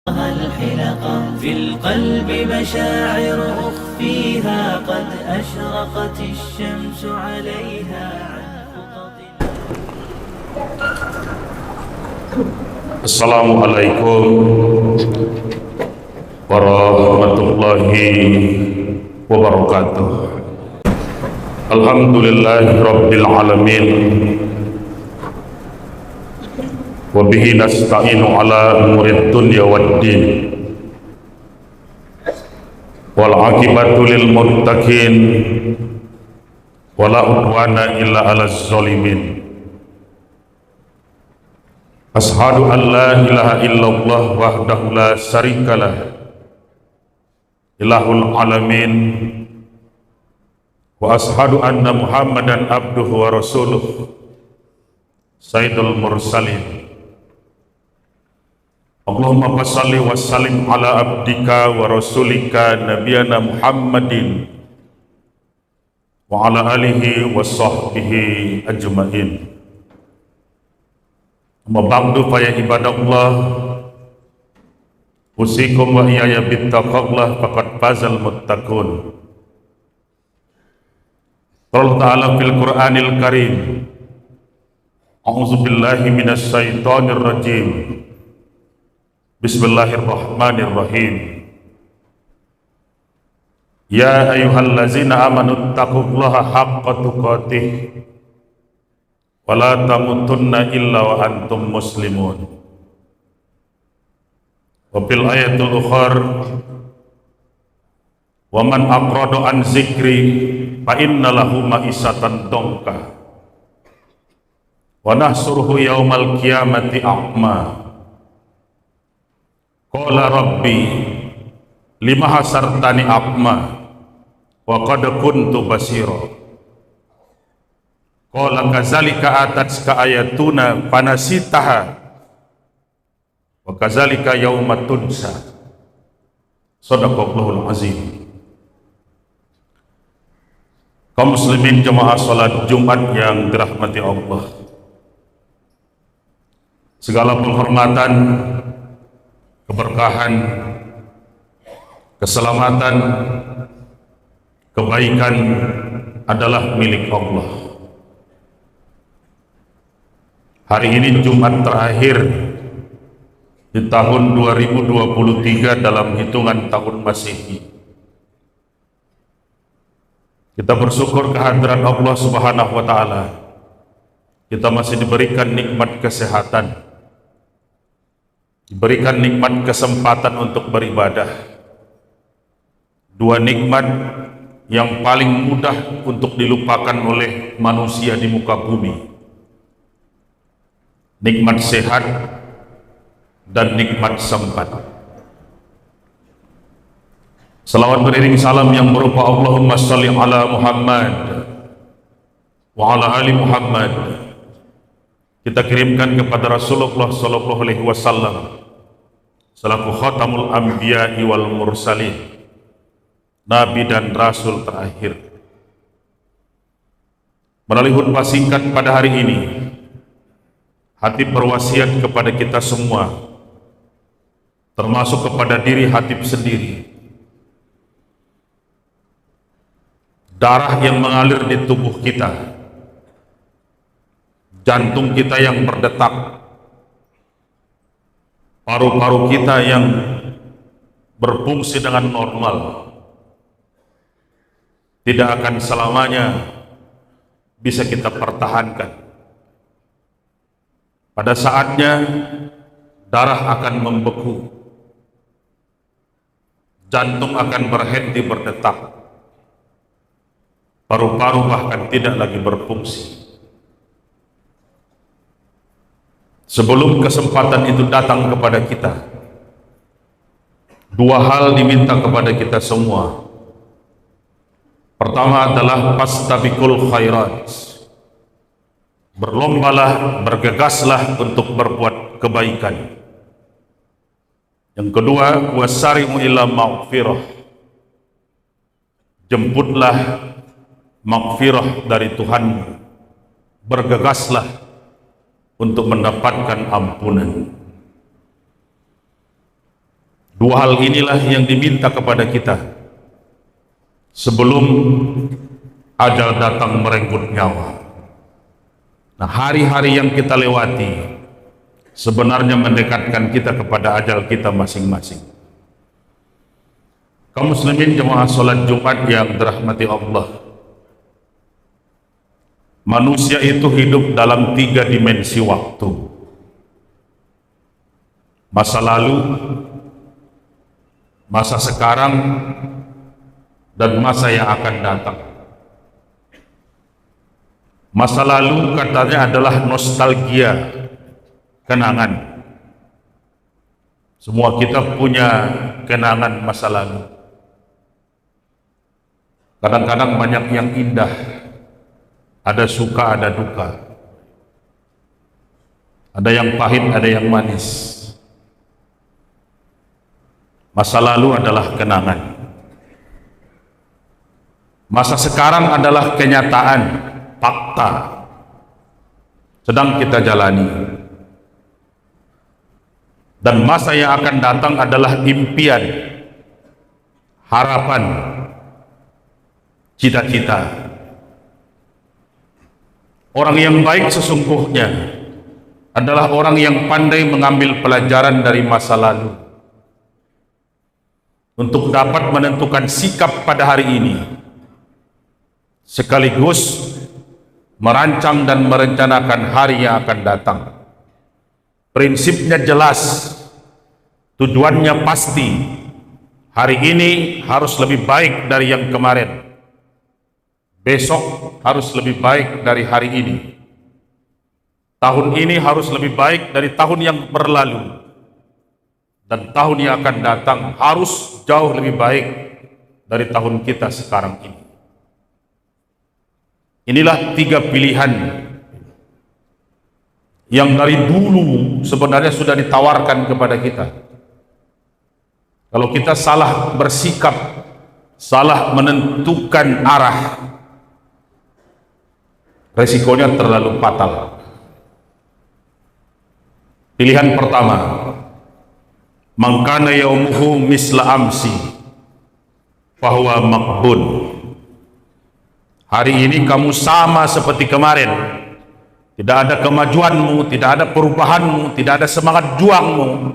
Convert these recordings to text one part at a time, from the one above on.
الحلقة في القلب مشاعر أخفيها قد أشرقت الشمس عليها عن خطط. السلام عليكم ورحمة الله وبركاته. الحمد لله رب العالمين وبه نستعين على أمور الدنيا والدين والعاقبة للمتقين ولا عدوان إلا على الظالمين. أشهد أن لا إله إلا الله وحده لا شريك له إله العالمين وأشهد أن محمدا عبده ورسوله سيد المرسلين. Allahumma salli wa sallim ala abdika wa rasulika nabiyana Muhammadin wa ala alihi wa sahbihi ajma'in. Amma ba'du fa ya ibadallah, usikum wa iyaya bittaqallah faqad fazal muttaqun. Allah Ta'ala fil Qur'anil Karim, a'udzu billahi minasy syaithanir rajim. Bismillahirrahmanirrahim. Ya ayyuhallazina amanu taqullaha haqqa tuqatih wa la tamutunna illa wa antum muslimun. Wa fil ayatul ukhar, wa man aqrada an zikri fa inna lahu ma'isatan dongka wa nahsuruhu yaumal qiyamati a'ma. Qala rabbi lima hasartani a'ma wa qad kuntu basira. Qala kazalika atatska ayatuna fanasitaha wa kazalika yauma tunsa. Shadaqallahul azim. Kaum muslimin jemaah salat Jumat yang dirahmati Allah, segala penghormatan, keberkahan, keselamatan, kebaikan adalah milik Allah. Hari ini Jumat terakhir di tahun 2023 dalam hitungan tahun Masehi. Kita bersyukur kehadiran Allah Subhanahu wa Ta'ala. Kita masih diberikan nikmat kesehatan, diberikan nikmat kesempatan untuk beribadah. Dua nikmat yang paling mudah untuk dilupakan oleh manusia di muka bumi. Nikmat sehat dan nikmat sempat. Salawat beriring salam yang berupa Allahumma salli ala Muhammad wa ala ali Muhammad kita kirimkan kepada Rasulullah sallallahu alaihi wasallam selaku khatamul anbiya'i wal mursalin, nabi dan rasul terakhir. Melalui khutbah singkat pada hari ini, Hatib berwasiat kepada kita semua, termasuk kepada diri Hatib sendiri. Darah yang mengalir di tubuh kita, jantung kita yang berdetak, paru-paru kita yang berfungsi dengan normal, tidak akan selamanya bisa kita pertahankan. Pada saatnya darah akan membeku, jantung akan berhenti berdetak, paru-paru bahkan tidak lagi berfungsi. Sebelum kesempatan itu datang kepada kita, dua hal diminta kepada kita semua. Pertama adalah fastabiqul khairat, berlombalah, bergegaslah untuk berbuat kebaikan. Yang kedua, wasari'u ila maghfirah, jemputlah maghfirah dari Tuhanmu, bergegaslah untuk mendapatkan ampunan. Dua hal inilah yang diminta kepada kita sebelum ajal datang merenggut nyawa. Nah, hari-hari yang kita lewati sebenarnya mendekatkan kita kepada ajal kita masing-masing. Kaum muslimin jemaah salat Jumat yang dirahmati Allah, manusia itu hidup dalam 3 dimensi waktu: masa lalu, masa sekarang, dan masa yang akan datang. Masa lalu katanya adalah nostalgia, kenangan. Semua kita punya kenangan masa lalu. Kadang-kadang banyak yang indah, ada suka, ada duka, ada yang pahit, ada yang manis. Masa lalu adalah kenangan. Masa sekarang adalah kenyataan, fakta sedang kita jalani. Dan masa yang akan datang adalah impian, harapan, cita-cita. Orang yang baik sesungguhnya adalah orang yang pandai mengambil pelajaran dari masa lalu untuk dapat menentukan sikap pada hari ini, sekaligus merancang dan merencanakan hari yang akan datang. Prinsipnya jelas, tujuannya pasti. Hari ini harus lebih baik dari yang kemarin, besok harus lebih baik dari hari ini, tahun ini harus lebih baik dari tahun yang berlalu, dan tahun yang akan datang harus jauh lebih baik dari tahun kita sekarang ini. Inilah 3 pilihan yang dari dulu sebenarnya sudah ditawarkan kepada kita. Kalau kita salah bersikap, salah menentukan arah, resikonya terlalu fatal. Pilihan pertama, man kana yaumuhu misla amsi fahuwa maqbun. Hari ini kamu sama seperti kemarin, tidak ada kemajuanmu, tidak ada perubahanmu, tidak ada semangat juangmu,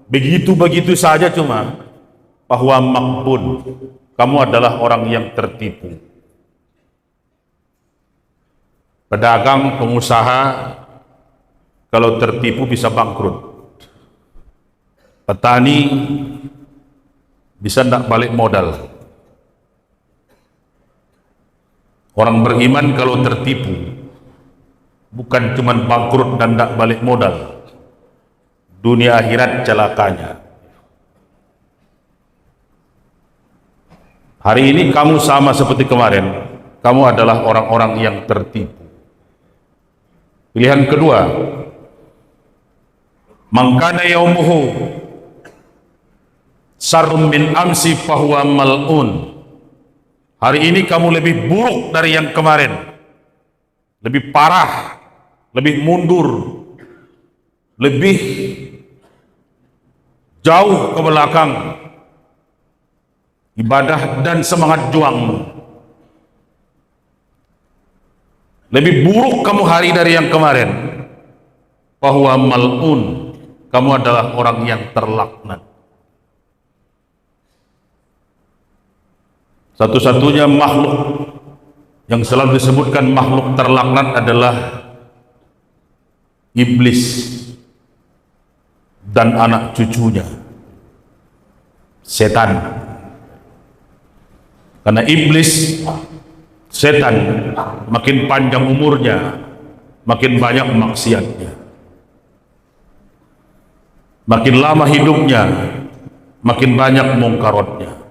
begitu-begitu saja cuma. Bahwa maqbun, kamu adalah orang yang tertipu. Pedagang, pengusaha kalau tertipu bisa bangkrut. Petani bisa tidak balik modal. Orang beriman kalau tertipu bukan cuma bangkrut dan tidak balik modal, dunia akhirat celakanya. Hari ini kamu sama seperti kemarin, kamu adalah orang-orang yang tertipu. Pilihan kedua, man kana yaumuhu sarrum min amsi fahuwa mal'un. Hari ini kamu lebih buruk dari yang kemarin, lebih parah, lebih mundur, lebih jauh ke belakang ibadah dan semangat juangmu. Lebih buruk kamu hari dari yang kemarin. Bahwa mal'un, kamu adalah orang yang terlaknat. Satu-satunya makhluk yang selalu disebutkan makhluk terlaknat adalah iblis dan anak cucunya, setan. Karena iblis, setan, makin panjang umurnya, makin banyak maksiatnya. Makin lama hidupnya, makin banyak mungkarotnya.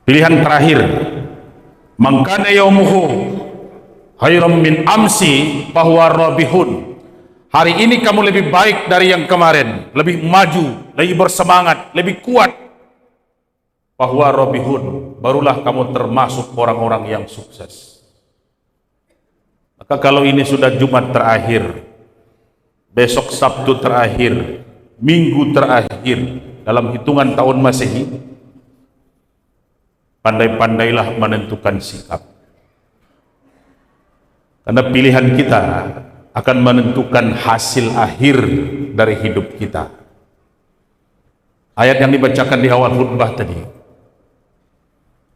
Pilihan terakhir, man kana yaumuhu khairam min amsi fahuwa rabihun. Hari ini kamu lebih baik dari yang kemarin, lebih maju, lebih bersemangat, lebih kuat. Fahuwa rabihun, barulah kamu termasuk orang-orang yang sukses. Maka kalau ini sudah Jumat terakhir, besok Sabtu terakhir, minggu terakhir dalam hitungan tahun Masehi, pandai-pandailah menentukan sikap. Karena pilihan kita akan menentukan hasil akhir dari hidup kita. Ayat yang dibacakan di awal khutbah tadi,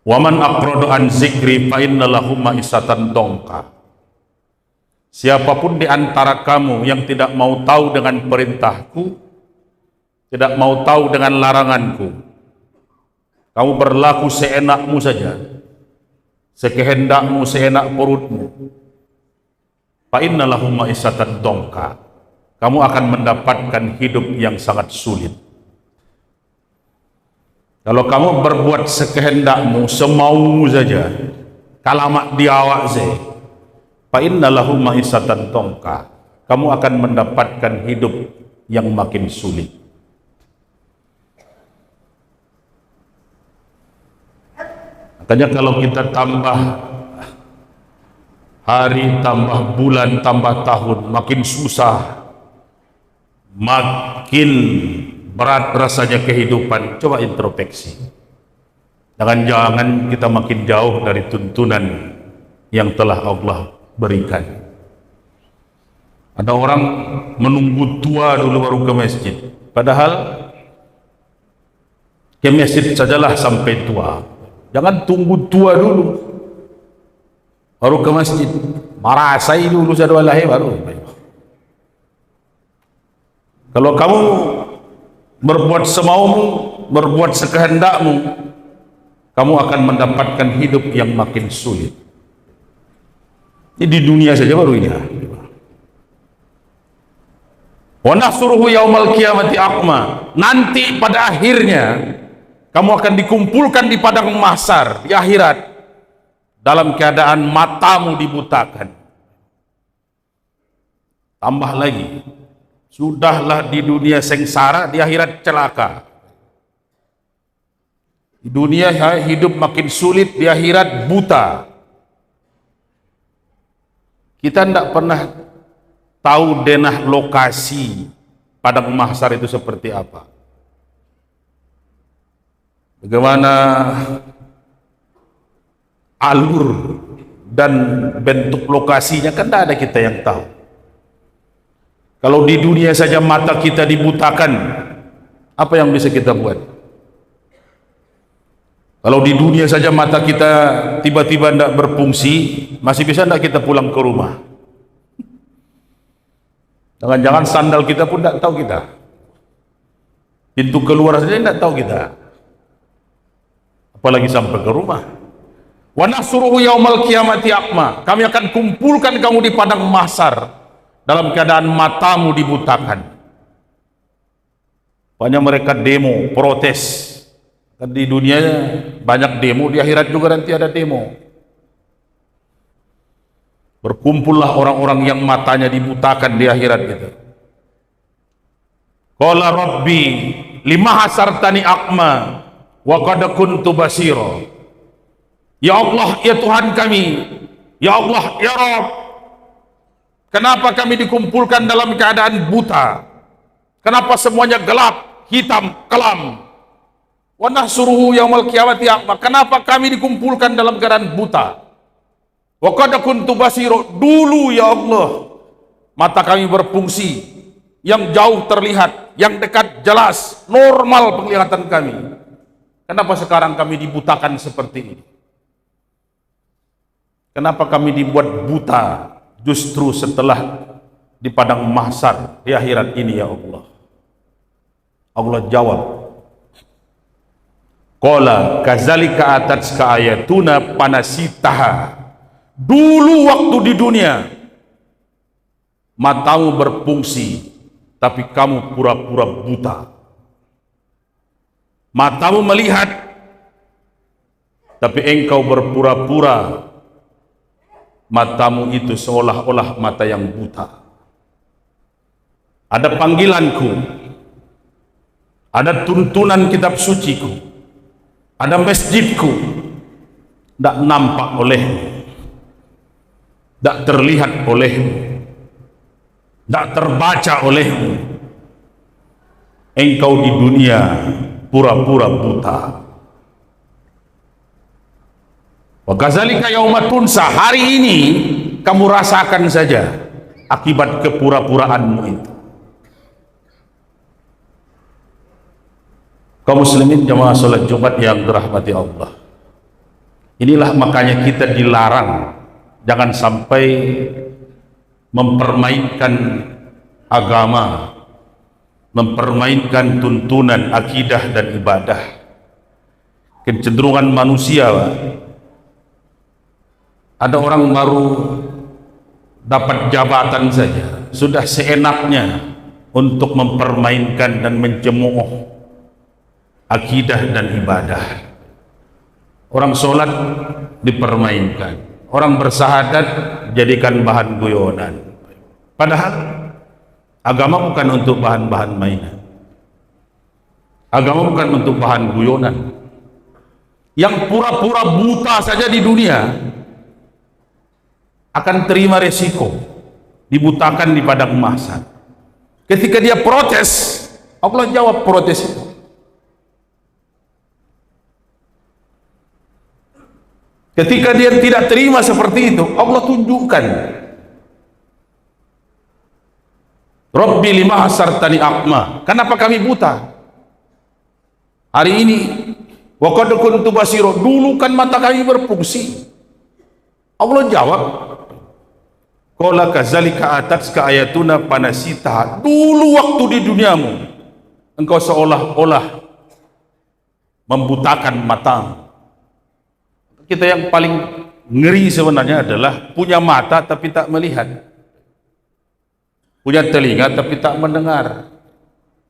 "Waman aqradu an zikri fa inna lahu ma'isatan dongka." Siapapun di antara kamu yang tidak mau tahu dengan perintahku, tidak mau tahu dengan laranganku, kamu berlaku seenakmu saja, sekehendakmu, seenak perutmu, fa inna lahu ma'isatan dongka, kamu akan mendapatkan hidup yang sangat sulit. Kalau kamu berbuat sekehendakmu, semaumu saja, kalamak diawak saya, fa inna lahu ma'isatan dongka, kamu akan mendapatkan hidup yang makin sulit. Makanya kalau kita tambah hari, tambah bulan, tambah tahun, makin susah, makin berat rasanya kehidupan. Coba introspeksi. Jangan-jangan kita makin jauh dari tuntunan yang telah Allah berikan. Ada orang menunggu tua dulu baru ke masjid, padahal ke masjid sajalah sampai tua. Jangan tunggu tua dulu baru ke masjid, marasai dulu jadwal lahir baru. Kalau kamu berbuat semaumu, berbuat sekehendakmu, kamu akan mendapatkan hidup yang makin sulit. Ini di dunia saja baru ini. Wa nahsuruhu yaumal qiyamati aqma. Nanti pada akhirnya kamu akan dikumpulkan di padang mahsyar di akhirat dalam keadaan matamu dibutakan. Tambah lagi, sudahlah di dunia sengsara, di akhirat celaka. Di dunia hidup makin sulit, di akhirat buta. Kita tidak pernah tahu denah lokasi padang mahsyar itu seperti apa. Bagaimana alur dan bentuk lokasinya kan tidak ada kita yang tahu. Kalau di dunia saja mata kita dibutakan, apa yang bisa kita buat? Kalau di dunia saja mata kita tiba-tiba tidak berfungsi, masih bisa tidak kita pulang ke rumah? Jangan-jangan sandal kita pun tidak tahu kita. Pintu keluar saja tidak tahu kita, apalagi sampai ke rumah. Wa nahsuruhu yaumal qiyamati aqma. Kami akan kumpulkan kamu di padang mahsyar dalam keadaan matamu dibutakan. Banyak mereka demo, protes. Dan di dunia banyak demo, di akhirat juga nanti ada demo. Berkumpullah orang-orang yang matanya dibutakan di akhirat gitu. Qala rabbi lima hasartani aqma wa qad kuntu basira. Ya Allah, ya Tuhan kami, ya Allah, ya Rabb, kenapa kami dikumpulkan dalam keadaan buta? Kenapa semuanya gelap, hitam, kelam? Wa nahsuruhu yaumal qiyamati a'ma. Kenapa kami dikumpulkan dalam keadaan buta? Wa qad kuntu basira. Dulu ya Allah, mata kami berfungsi, yang jauh terlihat, yang dekat jelas, normal penglihatan kami. Kenapa sekarang kami dibutakan seperti ini? Kenapa kami dibuat buta justru setelah di padang mahsyar di akhirat ini ya Allah? Allah jawab, qala kazalika atatska ayatuna panasitaha. Dulu waktu di dunia matamu berfungsi, tapi kamu pura-pura buta. Matamu melihat, tapi engkau berpura-pura matamu itu seolah-olah mata yang buta. Ada panggilanku, ada tuntunan kitab suciku, ada masjidku, tidak nampak olehmu, tidak terlihat olehmu, tidak terbaca olehmu. engkau di dunia pura-pura buta. Wa kadzalika yauma tunsa, hari ini kamu rasakan saja akibat kepura-puraanmu itu. Kaum muslimin jamaah salat Jumat yang dirahmati Allah, inilah makanya kita dilarang jangan sampai mempermainkan agama, mempermainkan tuntunan akidah dan ibadah. Kecenderungan manusia, ada orang baru dapat jabatan saja sudah seenaknya untuk mempermainkan dan mencemooh akidah dan ibadah. Orang sholat dipermainkan, orang bersahadat jadikan bahan guyonan, padahal agama bukan untuk bahan-bahan mainan, agama bukan untuk bahan guyonan. Yang pura-pura buta saja di dunia akan terima resiko dibutakan di padang mahsyar. Ketika dia protes, Allah jawab protes itu. Ketika dia tidak terima seperti itu, Allah tunjukkan, Rabbi lima hasartani a'ma, kenapa kami buta hari ini? Wa qad kuntu basira, dulu kan mata kami berfungsi. Allah jawab, qala kadzalika atatka ayatuna panasita, dulu waktu di duniamu engkau seolah-olah membutakan matamu. Kita yang paling ngeri sebenarnya adalah punya mata tapi tak melihat, punya telinga tapi tak mendengar,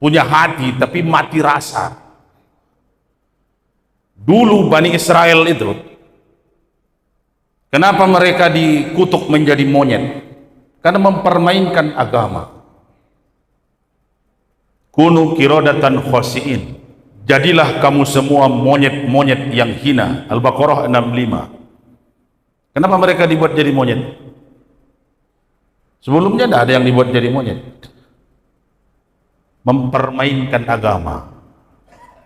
punya hati tapi mati rasa. Dulu Bani Israel itu, kenapa mereka dikutuk menjadi monyet? Karena mempermainkan agama. Kunu kirodatan khosiin, jadilah kamu semua monyet-monyet yang hina. Al-Baqarah 65. Kenapa mereka dibuat jadi monyet? Sebelumnya tidak ada yang dibuat jadi monyet. Mempermainkan agama,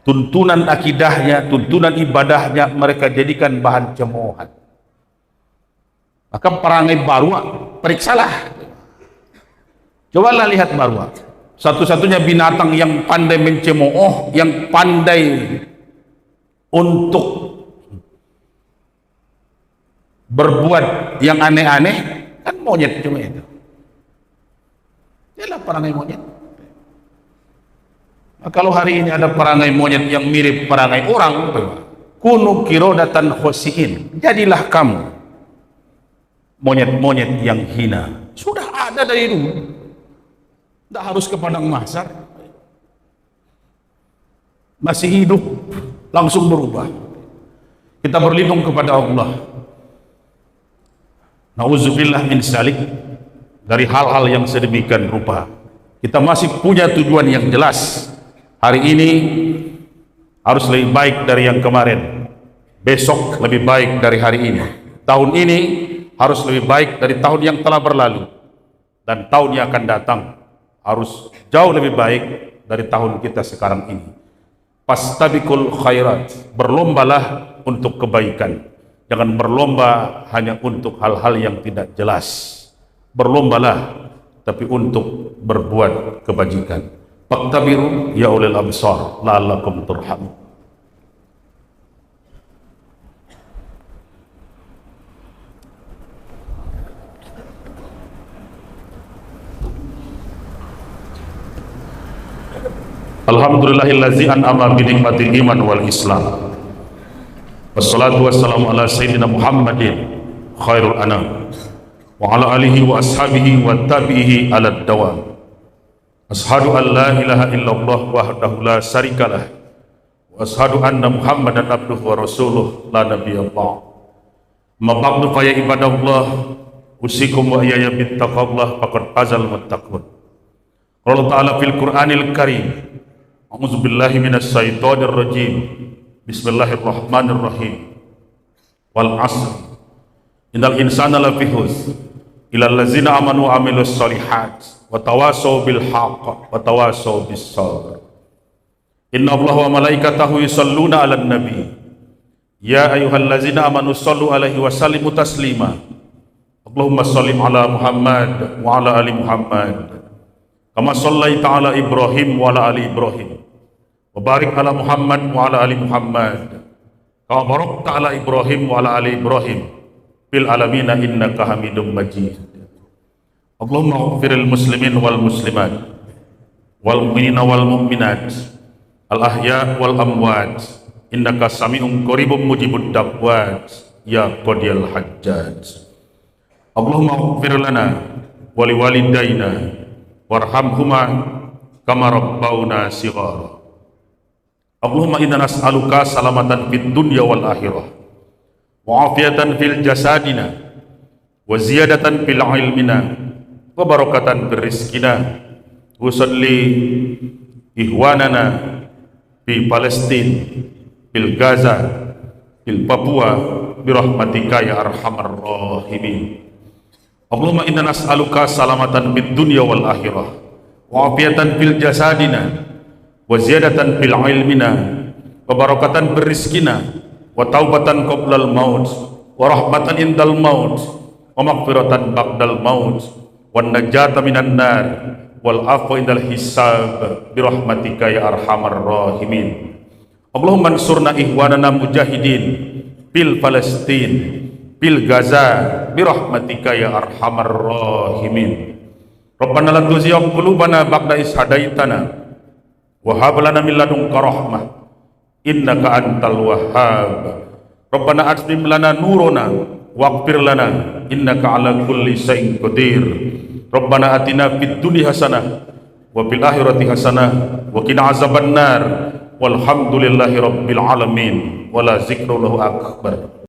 tuntunan akidahnya, tuntunan ibadahnya mereka jadikan bahan cemoohan. Maka perangai Barwa, periksalah, cobalah lihat Barwa, satu-satunya binatang yang pandai mencemooh, yang pandai untuk berbuat yang aneh-aneh, kan monyet cuma itu. Ialah perangai monyet. Nah, kalau hari ini ada perangai monyet yang mirip perangai orang, kunu kirodatan khosiin, jadilah kamu monyet-monyet yang hina. Sudah ada dari dulu, tidak harus ke padang mahsyar, masih hidup langsung berubah. Kita berlindung kepada Allah, na'udzubillah min salik, dari hal-hal yang sedemikian rupa. Kita masih punya tujuan yang jelas. Hari ini harus lebih baik dari yang kemarin, besok lebih baik dari hari ini, tahun ini harus lebih baik dari tahun yang telah berlalu, dan tahun yang akan datang harus jauh lebih baik dari tahun kita sekarang ini. Fastabiqul khairat, berlombalah untuk kebaikan, jangan berlomba hanya untuk hal-hal yang tidak jelas. Berlombalah tapi untuk berbuat kebajikan. Faqtabiru ya ulil absar la'allakum turhamun. Alhamdulillahillazi an'ama bi nikmatil iman wal islam. Wassalatu wassalamu ala sayyidina Muhammadin khairul anam wa ala alihi wa ashabihi wa tabi'ihi ala dawam. Ashhadu an la ilaha illallah wahdahu la syarikalah wa ashhadu anna Muhammadan abduhu wa rasuluh la nabiyya ba'd. Ma ba'du fa ya ibadallah, usikum wa iyaya bittaqwallah faqad fazal muttaqun. Allah Ta'ala fil Qur'anil Karim, a'udzu billahi minas syaitonir rajim. Bismillahirrahmanirrahim. Wal 'asr innal insana lafi khusr illa allazina amanu wa amilus shalihat wa tawasaw bil haqq wa tawasaw bis sabr. Inna Allah wa malaikatahu yusalluna 'alan nabi. Ya ayyuhallazina amanu sallu alaihi wa sallimu taslima. Allahumma shalli ala Muhammad wa ala ali Muhammad. Kama shallaita ala Ibrahim wa ala ali Ibrahim. Wa barik ala Muhammad wa ala ali Muhammad. Kama barakta ala Ibrahim wa ala ali Ibrahim fil alamin innaka Hamidum Majid. Allahumma ighfiril muslimin wal muslimat wal mu'minina wal mu'minat al ahya wal amwat innaka sami'un qaribun mujibud da'wat ya qadiyal hajjaj. Allahumma ighfir lana wa liwalidayna warhamhuma kama rabbauna shighara. Allahumma inna nas'aluka salamatan fid dunya wal akhirah wa afiatan fil jasadina wa ziyadatan fil ilmina wa barakatan fil rizqina. Usalli ihwanana fi Palestin, fil Gaza, fil Papua birahmatika ya arhamar rahimin. Allahumma inna nas'aluka salamatan fid dunya wal akhirah wa afiatan fil jasadina wa ziyadatan fil ilmina wa barakatan fil rizqina wa taubatan qoblal maut wa rahmatan indal maut wa maghfiratan ba'dal maut wan najata minan nar wal afwa indal hisab birahmatika ya arhamar rahimin. Allahumma ansurna ihwanana mujahidin fil Palestin, fil Gaza birahmatika ya arhamar rahimin. Rabbana la tuzigh qulubana ba'da idh hadaitana wa hab lana min ladunka rahmah innaka antal wahhab. Rabbana atmim lana nurana waghfir lana innaka ala kulli syai'in qadir. Rabbana atina fid dunya hasanah wa fil akhirati hasanah wa qina azabannar walhamdulillahi rabbil alamin wala zikrullahu akbar.